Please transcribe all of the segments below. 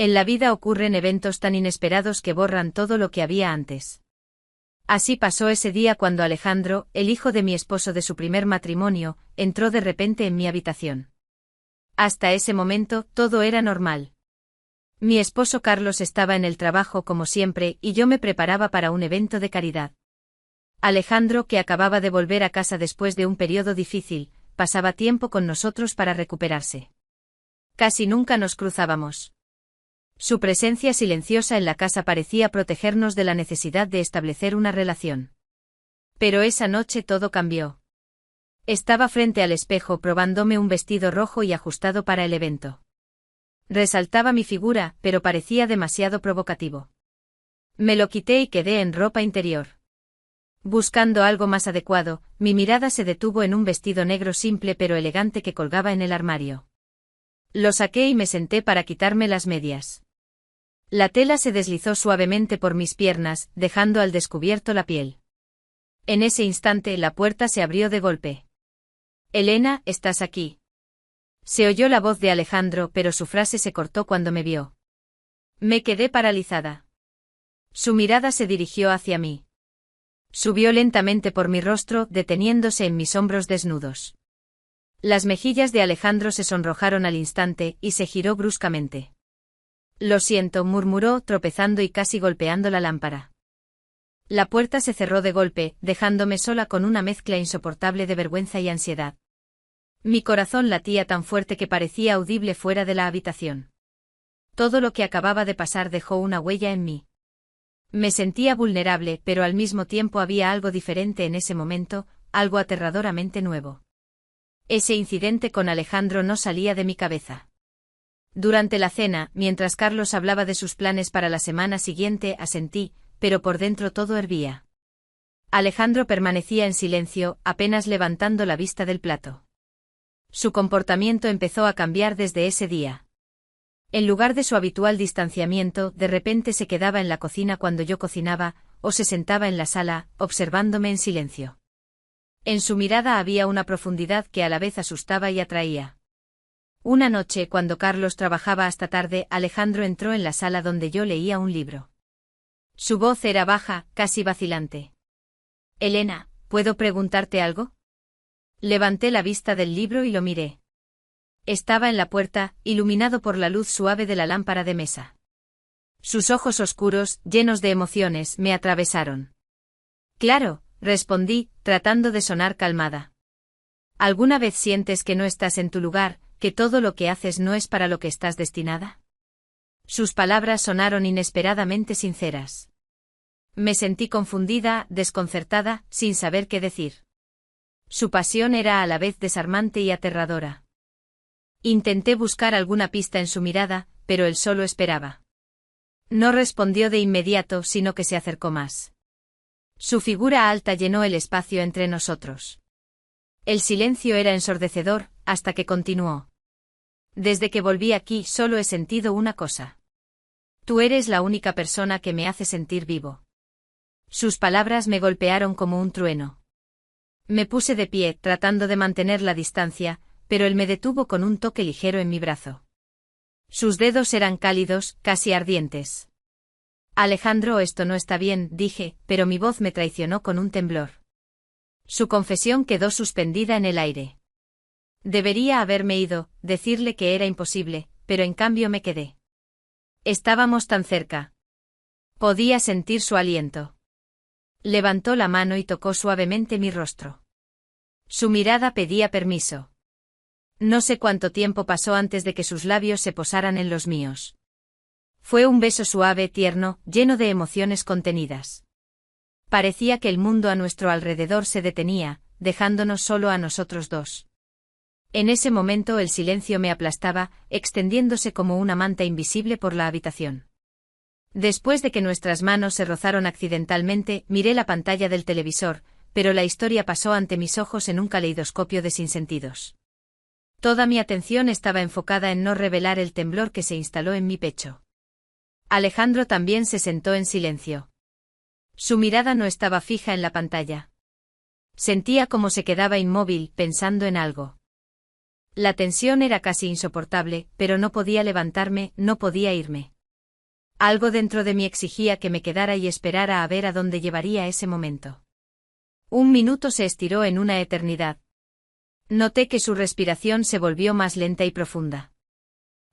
En la vida ocurren eventos tan inesperados que borran todo lo que había antes. Así pasó ese día cuando Alejandro, el hijo de mi esposo de su primer matrimonio, entró de repente en mi habitación. Hasta ese momento, todo era normal. Mi esposo Carlos estaba en el trabajo como siempre y yo me preparaba para un evento de caridad. Alejandro, que acababa de volver a casa después de un periodo difícil, pasaba tiempo con nosotros para recuperarse. Casi nunca nos cruzábamos. Su presencia silenciosa en la casa parecía protegernos de la necesidad de establecer una relación. Pero esa noche todo cambió. Estaba frente al espejo probándome un vestido rojo y ajustado para el evento. Resaltaba mi figura, pero parecía demasiado provocativo. Me lo quité y quedé en ropa interior. Buscando algo más adecuado, mi mirada se detuvo en un vestido negro simple pero elegante que colgaba en el armario. Lo saqué y me senté para quitarme las medias. La tela se deslizó suavemente por mis piernas, dejando al descubierto la piel. En ese instante la puerta se abrió de golpe. «Elena, ¿estás aquí?». Se oyó la voz de Alejandro, pero su frase se cortó cuando me vio. Me quedé paralizada. Su mirada se dirigió hacia mí. Subió lentamente por mi rostro, deteniéndose en mis hombros desnudos. Las mejillas de Alejandro se sonrojaron al instante y se giró bruscamente. «Lo siento», murmuró, tropezando y casi golpeando la lámpara. La puerta se cerró de golpe, dejándome sola con una mezcla insoportable de vergüenza y ansiedad. Mi corazón latía tan fuerte que parecía audible fuera de la habitación. Todo lo que acababa de pasar dejó una huella en mí. Me sentía vulnerable, pero al mismo tiempo había algo diferente en ese momento, algo aterradoramente nuevo. Ese incidente con Alejandro no salía de mi cabeza. Durante la cena, mientras Carlos hablaba de sus planes para la semana siguiente, asentí, pero por dentro todo hervía. Alejandro permanecía en silencio, apenas levantando la vista del plato. Su comportamiento empezó a cambiar desde ese día. En lugar de su habitual distanciamiento, de repente se quedaba en la cocina cuando yo cocinaba, o se sentaba en la sala, observándome en silencio. En su mirada había una profundidad que a la vez asustaba y atraía. Una noche, cuando Carlos trabajaba hasta tarde, Alejandro entró en la sala donde yo leía un libro. Su voz era baja, casi vacilante. «Elena, ¿puedo preguntarte algo?». Levanté la vista del libro y lo miré. Estaba en la puerta, iluminado por la luz suave de la lámpara de mesa. Sus ojos oscuros, llenos de emociones, me atravesaron. «Claro», respondí, tratando de sonar calmada. «¿Alguna vez sientes que no estás en tu lugar, que todo lo que haces no es para lo que estás destinada?». Sus palabras sonaron inesperadamente sinceras. Me sentí confundida, desconcertada, sin saber qué decir. Su pasión era a la vez desarmante y aterradora. Intenté buscar alguna pista en su mirada, pero él solo esperaba. No respondió de inmediato, sino que se acercó más. Su figura alta llenó el espacio entre nosotros. El silencio era ensordecedor, hasta que continuó. «Desde que volví aquí solo he sentido una cosa. Tú eres la única persona que me hace sentir vivo». Sus palabras me golpearon como un trueno. Me puse de pie, tratando de mantener la distancia, pero él me detuvo con un toque ligero en mi brazo. Sus dedos eran cálidos, casi ardientes. «Alejandro, esto no está bien», dije, pero mi voz me traicionó con un temblor. Su confesión quedó suspendida en el aire. Debería haberme ido, decirle que era imposible, pero en cambio me quedé. Estábamos tan cerca. Podía sentir su aliento. Levantó la mano y tocó suavemente mi rostro. Su mirada pedía permiso. No sé cuánto tiempo pasó antes de que sus labios se posaran en los míos. Fue un beso suave, tierno, lleno de emociones contenidas. Parecía que el mundo a nuestro alrededor se detenía, dejándonos solo a nosotros dos. En ese momento el silencio me aplastaba, extendiéndose como una manta invisible por la habitación. Después de que nuestras manos se rozaron accidentalmente, miré la pantalla del televisor, pero la historia pasó ante mis ojos en un caleidoscopio de sinsentidos. Toda mi atención estaba enfocada en no revelar el temblor que se instaló en mi pecho. Alejandro también se sentó en silencio. Su mirada no estaba fija en la pantalla. Sentía como se quedaba inmóvil, pensando en algo. La tensión era casi insoportable, pero no podía levantarme, no podía irme. Algo dentro de mí exigía que me quedara y esperara a ver a dónde llevaría ese momento. Un minuto se estiró en una eternidad. Noté que su respiración se volvió más lenta y profunda.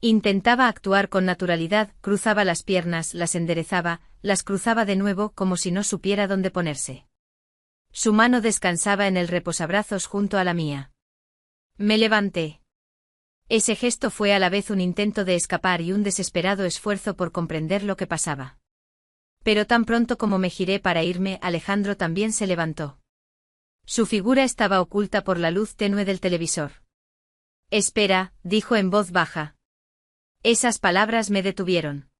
Intentaba actuar con naturalidad, cruzaba las piernas, las enderezaba, las cruzaba de nuevo como si no supiera dónde ponerse. Su mano descansaba en el reposabrazos junto a la mía. Me levanté. Ese gesto fue a la vez un intento de escapar y un desesperado esfuerzo por comprender lo que pasaba. Pero tan pronto como me giré para irme, Alejandro también se levantó. Su figura estaba oculta por la luz tenue del televisor. «Espera», dijo en voz baja. Esas palabras me detuvieron.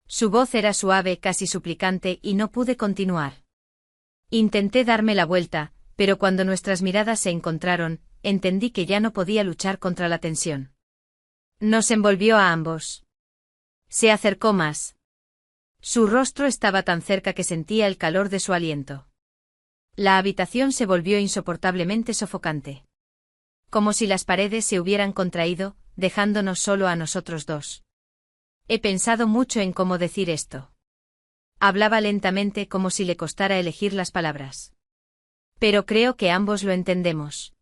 Su voz era suave, casi suplicante, y no pude continuar. Intenté darme la vuelta, pero cuando nuestras miradas se encontraron, entendí que ya no podía luchar contra la tensión. Nos envolvió a ambos. Se acercó más. Su rostro estaba tan cerca que sentía el calor de su aliento. La habitación se volvió insoportablemente sofocante. Como si las paredes se hubieran contraído, dejándonos solo a nosotros dos. He pensado mucho en cómo decir esto. Hablaba lentamente como si le costara elegir las palabras. Pero creo que ambos lo entendemos.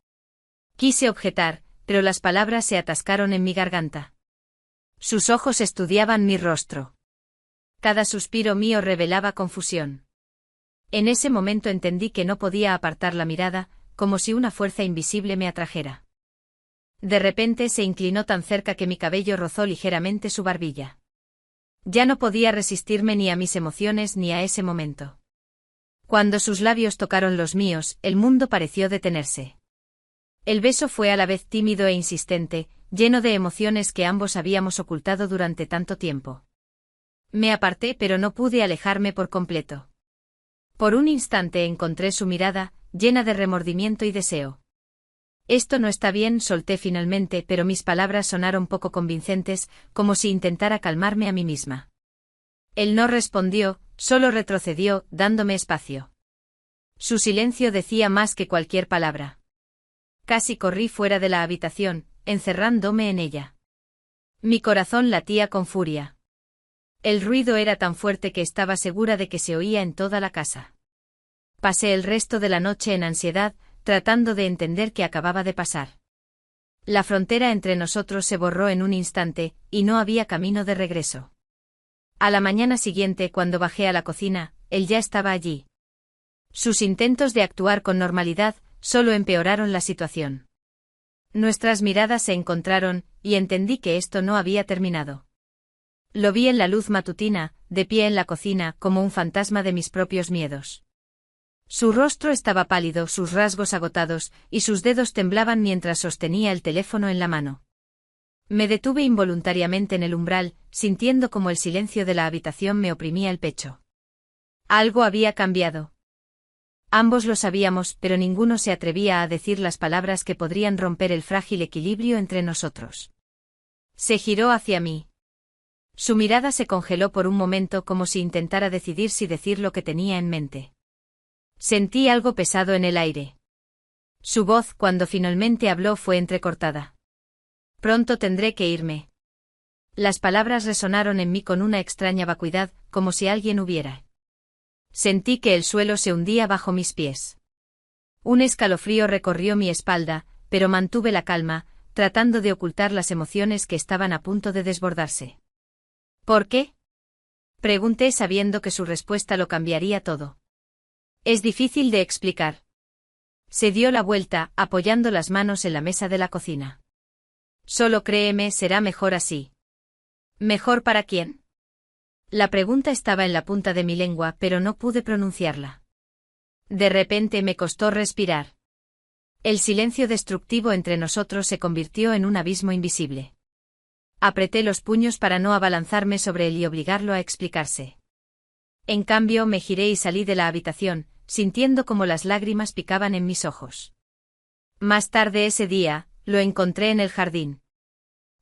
Quise objetar, pero las palabras se atascaron en mi garganta. Sus ojos estudiaban mi rostro. Cada suspiro mío revelaba confusión. En ese momento entendí que no podía apartar la mirada, como si una fuerza invisible me atrajera. De repente se inclinó tan cerca que mi cabello rozó ligeramente su barbilla. Ya no podía resistirme ni a mis emociones ni a ese momento. Cuando sus labios tocaron los míos, el mundo pareció detenerse. El beso fue a la vez tímido e insistente, lleno de emociones que ambos habíamos ocultado durante tanto tiempo. Me aparté, pero no pude alejarme por completo. Por un instante encontré su mirada, llena de remordimiento y deseo. Esto no está bien, solté finalmente, pero mis palabras sonaron poco convincentes, como si intentara calmarme a mí misma. Él no respondió, solo retrocedió, dándome espacio. Su silencio decía más que cualquier palabra. Casi corrí fuera de la habitación, encerrándome en ella. Mi corazón latía con furia. El ruido era tan fuerte que estaba segura de que se oía en toda la casa. Pasé el resto de la noche en ansiedad, tratando de entender qué acababa de pasar. La frontera entre nosotros se borró en un instante, y no había camino de regreso. A la mañana siguiente, cuando bajé a la cocina, él ya estaba allí. Sus intentos de actuar con normalidad solo empeoraron la situación. Nuestras miradas se encontraron, y entendí que esto no había terminado. Lo vi en la luz matutina, de pie en la cocina, como un fantasma de mis propios miedos. Su rostro estaba pálido, sus rasgos agotados, y sus dedos temblaban mientras sostenía el teléfono en la mano. Me detuve involuntariamente en el umbral, sintiendo como el silencio de la habitación me oprimía el pecho. Algo había cambiado. Ambos lo sabíamos, pero ninguno se atrevía a decir las palabras que podrían romper el frágil equilibrio entre nosotros. Se giró hacia mí. Su mirada se congeló por un momento como si intentara decidir si decir lo que tenía en mente. Sentí algo pesado en el aire. Su voz, cuando finalmente habló, fue entrecortada. Pronto tendré que irme. Las palabras resonaron en mí con una extraña vacuidad, como si alguien hubiera. Sentí que el suelo se hundía bajo mis pies. Un escalofrío recorrió mi espalda, pero mantuve la calma, tratando de ocultar las emociones que estaban a punto de desbordarse. ¿Por qué? Pregunté sabiendo que su respuesta lo cambiaría todo. Es difícil de explicar. Se dio la vuelta, apoyando las manos en la mesa de la cocina. Solo créeme, será mejor así. ¿Mejor para quién? La pregunta estaba en la punta de mi lengua, pero no pude pronunciarla. De repente me costó respirar. El silencio destructivo entre nosotros se convirtió en un abismo invisible. Apreté los puños para no abalanzarme sobre él y obligarlo a explicarse. En cambio, me giré y salí de la habitación, sintiendo como las lágrimas picaban en mis ojos. Más tarde ese día, lo encontré en el jardín.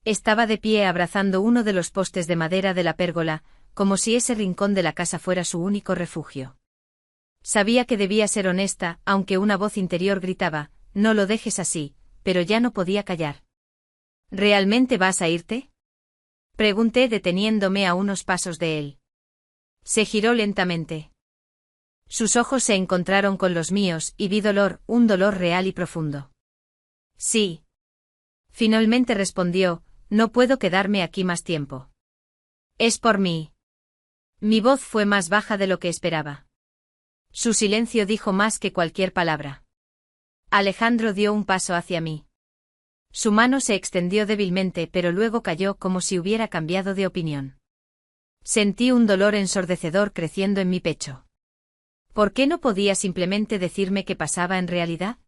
Estaba de pie abrazando uno de los postes de madera de la pérgola, como si ese rincón de la casa fuera su único refugio. Sabía que debía ser honesta, aunque una voz interior gritaba, «No lo dejes así», pero ya no podía callar. ¿Realmente vas a irte? Pregunté deteniéndome a unos pasos de él. Se giró lentamente. Sus ojos se encontraron con los míos y vi dolor, un dolor real y profundo. Sí. Finalmente respondió, no puedo quedarme aquí más tiempo. Es por mí. Mi voz fue más baja de lo que esperaba. Su silencio dijo más que cualquier palabra. Alejandro dio un paso hacia mí. Su mano se extendió débilmente pero luego cayó como si hubiera cambiado de opinión. Sentí un dolor ensordecedor creciendo en mi pecho. ¿Por qué no podía simplemente decirme qué pasaba en realidad?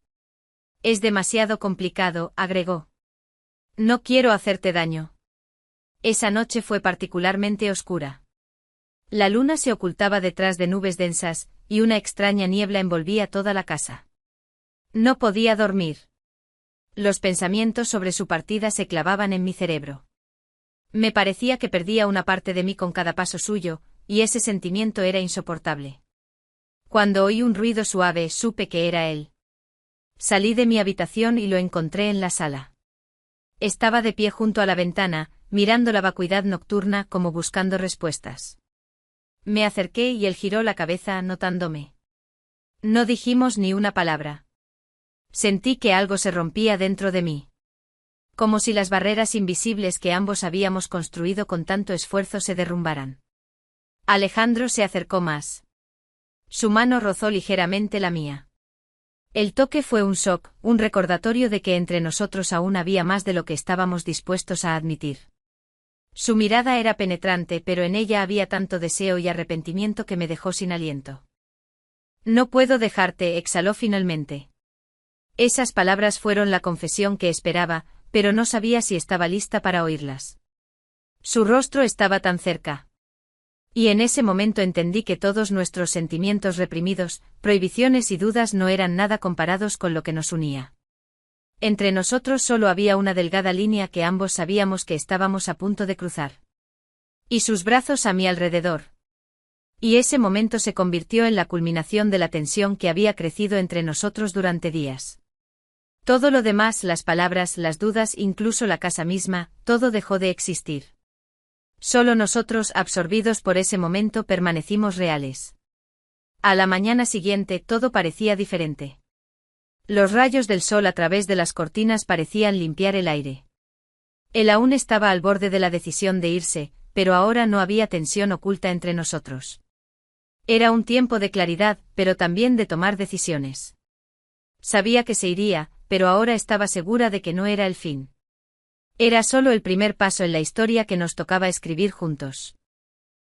Es demasiado complicado, agregó. No quiero hacerte daño. Esa noche fue particularmente oscura. La luna se ocultaba detrás de nubes densas, y una extraña niebla envolvía toda la casa. No podía dormir. Los pensamientos sobre su partida se clavaban en mi cerebro. Me parecía que perdía una parte de mí con cada paso suyo, y ese sentimiento era insoportable. Cuando oí un ruido suave, supe que era él. Salí de mi habitación y lo encontré en la sala. Estaba de pie junto a la ventana, mirando la vacuidad nocturna como buscando respuestas. Me acerqué y él giró la cabeza notándome. No dijimos ni una palabra. Sentí que algo se rompía dentro de mí. Como si las barreras invisibles que ambos habíamos construido con tanto esfuerzo se derrumbaran. Alejandro se acercó más. Su mano rozó ligeramente la mía. El toque fue un shock, un recordatorio de que entre nosotros aún había más de lo que estábamos dispuestos a admitir. Su mirada era penetrante, pero en ella había tanto deseo y arrepentimiento que me dejó sin aliento. No puedo dejarte, exhaló finalmente. Esas palabras fueron la confesión que esperaba, pero no sabía si estaba lista para oírlas. Su rostro estaba tan cerca. Y en ese momento entendí que todos nuestros sentimientos reprimidos, prohibiciones y dudas no eran nada comparados con lo que nos unía. Entre nosotros solo había una delgada línea que ambos sabíamos que estábamos a punto de cruzar. Y sus brazos a mi alrededor. Y ese momento se convirtió en la culminación de la tensión que había crecido entre nosotros durante días. Todo lo demás, las palabras, las dudas, incluso la casa misma, todo dejó de existir. Solo nosotros, absorbidos por ese momento, permanecimos reales. A la mañana siguiente todo parecía diferente. Los rayos del sol a través de las cortinas parecían limpiar el aire. Él aún estaba al borde de la decisión de irse, pero ahora no había tensión oculta entre nosotros. Era un tiempo de claridad, pero también de tomar decisiones. Sabía que se iría, pero ahora estaba segura de que no era el fin. Era solo el primer paso en la historia que nos tocaba escribir juntos.